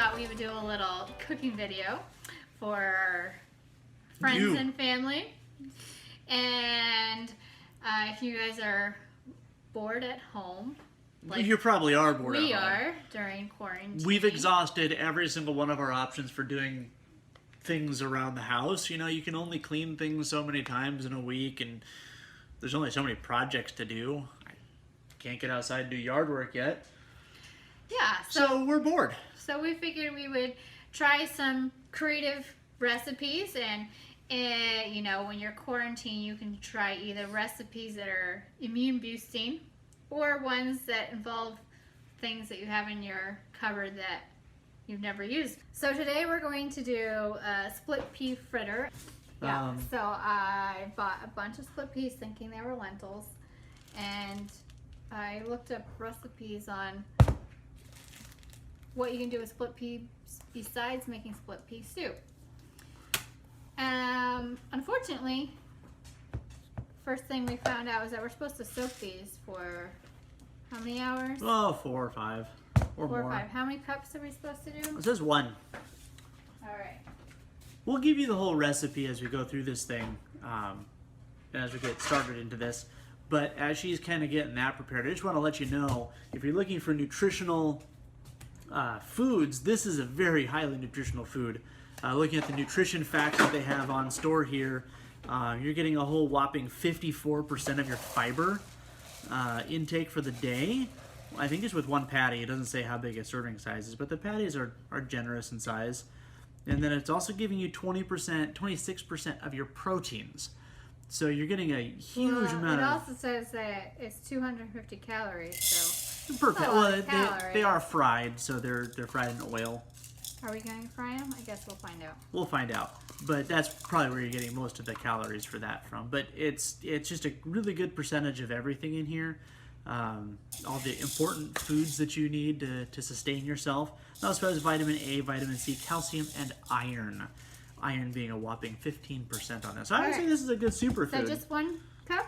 thought we would do a little cooking video for friends and family. And if you guys are bored at home, like you probably are bored. We are during quarantine. We've exhausted every single one of our options for doing things around the house. You know, you can only clean things so many times in a week, and there's only so many projects to do. I can't get outside and do yard work yet. Yeah, so we're bored. So we figured we would try some creative recipes, and you know, when you're quarantined, you can try either recipes that are immune boosting or ones that involve things that you have in your cupboard that you've never used. So today we're going to do a split pea fritter. Yeah, so I bought a bunch of split peas thinking they were lentils, and I looked up recipes on what you can do with split peas besides making split pea soup. Unfortunately, first thing we found out was that we're supposed to soak these for how many hours? Oh, 4 or 5 or 4 more. or 5. How many cups are we supposed to do? It says 1. All right. We'll give you the whole recipe as we go through this thing, and as we get started into this. But as she's kind of getting that prepared, I just want to let you know, if you're looking for nutritional foods, this is a very highly nutritional food. Looking at the nutrition facts that they have on store here, you're getting a whole whopping 54% of your fiber intake for the day. I think just with one patty. It doesn't say how big a serving size is, but the patties are generous in size. And then it's also giving you 20%, 26% of your proteins. So you're getting a huge amount of... It also says that it's 250 calories, so... Per well, they are fried, so they're fried in oil. Are we going to fry them? I guess we'll find out. We'll find out. But that's probably where you're getting most of the calories for that from. But it's just a really good percentage of everything in here. All the important foods that you need to sustain yourself. It also has vitamin A, vitamin C, calcium, and iron. Iron being a whopping 15% on this. So I would say this is a good superfood. So just 1 cup?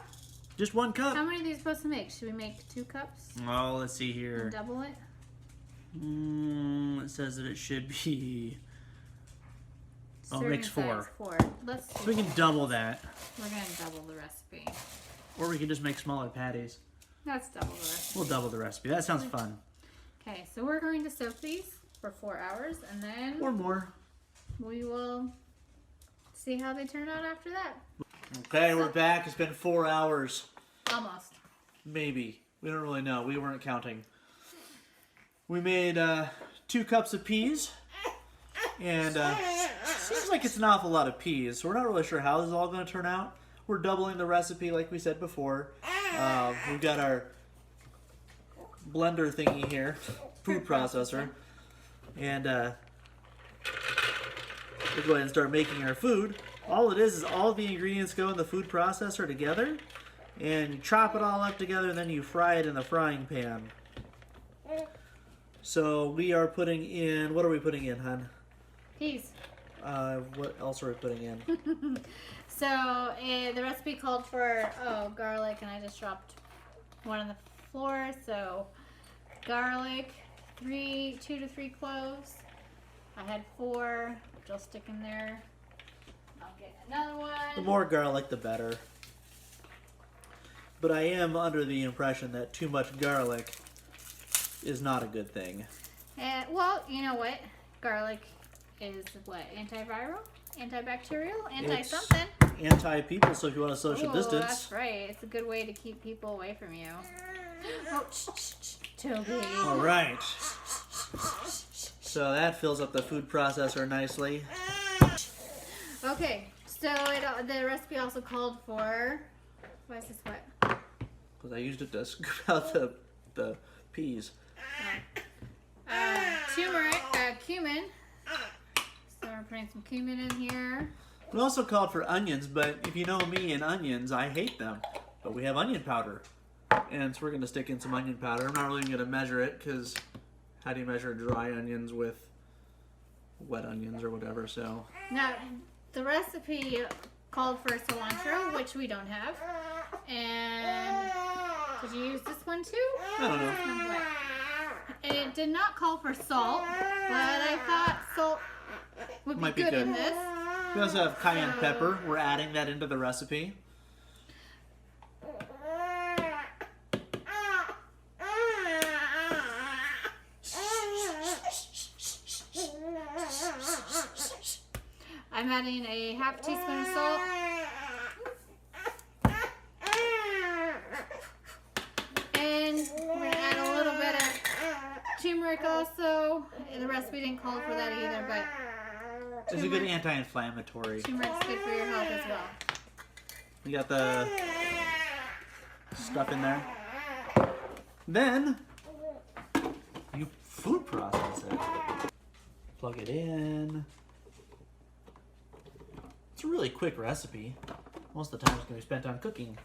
Just 1 cup. How many are these supposed to make? Should we make 2 cups? Oh, let's see here. And double it? It says that it should be... Oh, it makes 4. Let's so we can double that. We're going to double the recipe. Or we can just make smaller patties. Let's double the recipe. We'll double the recipe. That sounds fun. Okay, so we're going to soak these for 4 hours, and then... Or more. We will see how they turn out after that. Okay, we're back. It's been 4 hours. Almost. Maybe. We don't really know. We weren't counting. We made 2 cups of peas. And seems like it's an awful lot of peas. So we're not really sure how this is all going to turn out. We're doubling the recipe like we said before. We've got our blender thingy here. Food processor. And we'll go ahead and start making our food. All it is all the ingredients go in the food processor together. And you chop it all up together and then you fry it in the frying pan. So we are putting in, what are we putting in, hon? Peas. What else are we putting in? So the recipe called for garlic, and I just dropped one on the floor. So garlic, 2 to 3 cloves. I had 4, which I'll stick in there. I'll get another one. The more garlic, the better. But I am under the impression that too much garlic is not a good thing. Well, you know what? Garlic is what? Antiviral? Antibacterial? Anti-something? Anti-people, so if you want a social distance. That's right. It's a good way to keep people away from you. Oh, Toby. All right. So that fills up the food processor nicely. Okay, so the recipe also called for... Why is this wet? Because I used it to scoop out the peas. Cumin. So we're putting some cumin in here. It also called for onions, but if you know me and onions, I hate them. But we have onion powder. And so we're going to stick in some onion powder. I'm not really going to measure it, because how do you measure dry onions with wet onions or whatever, so... Now, the recipe called for cilantro, which we don't have. And did you use this one too? I don't know. And it did not call for salt, but I thought salt would Might be be good in good. this. We also have cayenne pepper. We're adding that into the recipe. I'm adding a half teaspoon of salt. And we're going to add a little bit of turmeric also. The recipe didn't call for that either, but It's a good anti-inflammatory. turmeric's good for your health as well. You got the stuff in there. Then you food process it. Plug it in. It's a really quick recipe. Most of the time it's going to be spent on cooking.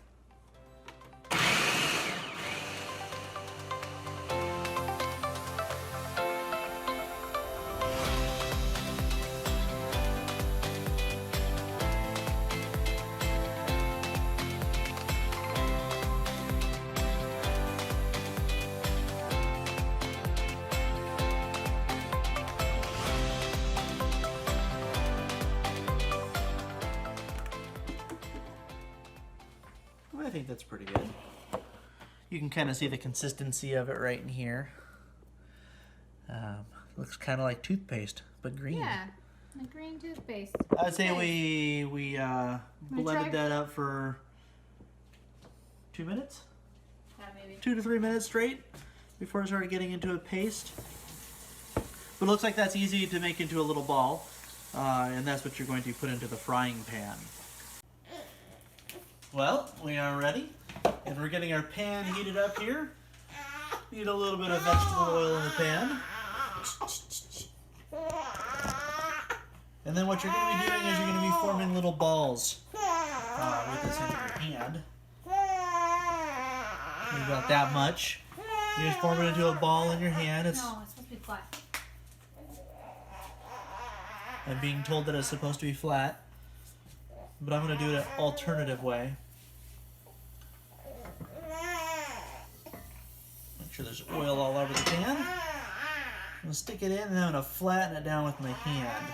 I think that's pretty good. You can kind of see the consistency of it right in here. Looks kind of like toothpaste, but green. Yeah, a green toothpaste. I'd say we blended that up for 2 minutes, Maybe. 2 to 3 minutes straight before it started getting into a paste. But it looks like that's easy to make into a little ball, and that's what you're going to put into the frying pan. Well, we are ready, and we're getting our pan heated up here. Need a little bit of vegetable oil in the pan. And then what you're going to be doing is you're going to be forming little balls with this in your hand. Maybe about that much. You just form it into a ball in your hand. No, it's supposed to be flat. I'm being told that it's supposed to be flat, but I'm going to do it an alternative way. Make sure there's oil all over the pan. I'm going to stick it in and I'm going to flatten it down with my hand.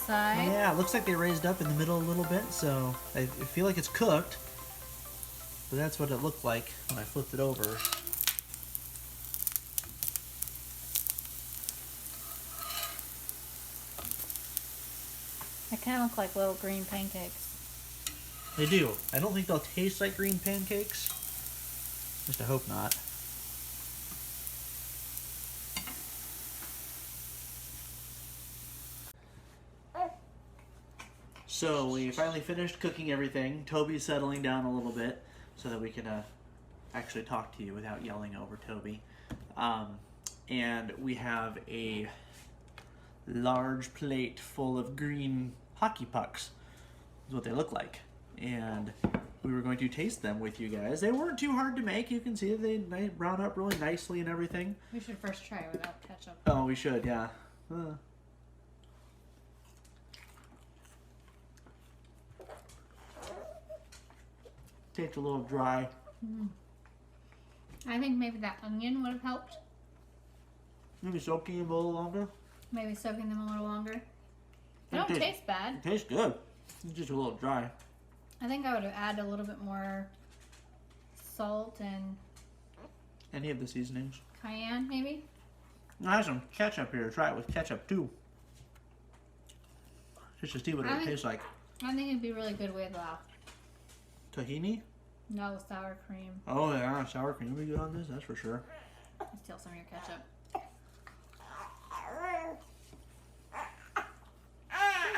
Side. Yeah, it looks like they raised up in the middle a little bit, so I feel like it's cooked. But that's what it looked like when I flipped it over. They kind of look like little green pancakes. They do. I don't think they'll taste like green pancakes. At least I hope not. So we finally finished cooking everything. Toby's settling down a little bit so that we can actually talk to you without yelling over Toby. And we have a large plate full of green hockey pucks. Is what they look like. And we were going to taste them with you guys. They weren't too hard to make. You can see they brown up really nicely and everything. We should first try it without ketchup. Oh, we should, yeah. Tastes a little dry. I think maybe that onion would have helped. Maybe soaking them a little longer. Maybe soaking them a little longer. They don't taste bad. It tastes good. It's just a little dry. I think I would have added a little bit more salt and Any of the seasonings. cayenne, maybe. I have some ketchup here. Try it with ketchup too. Just to see what it tastes like. I think it'd be really good with Tahini? no sour cream. Oh yeah, sour cream would be good on this, that's for sure. Steal some of your ketchup.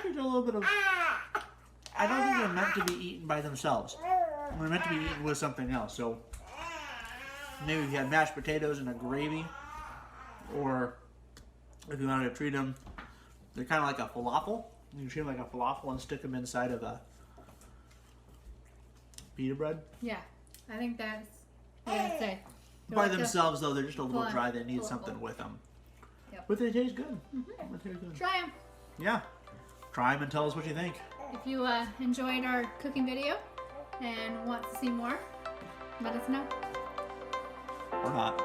There's a little bit of... I don't think they're meant to be eaten by themselves. They're meant to be eaten with something else, so... Maybe if you had mashed potatoes and a gravy, or if you wanted to treat them, they're kind of like a falafel. You can treat them like a falafel and stick them inside of a pita bread. Yeah, I think that's what I'd say. They're By like themselves, though, they're just a little Flan- dry. They need falafel. something with them. Yep. But they taste good. They taste good. Try them. Yeah. Try them and tell us what you think. If you enjoyed our cooking video and want to see more, let us know. Or not.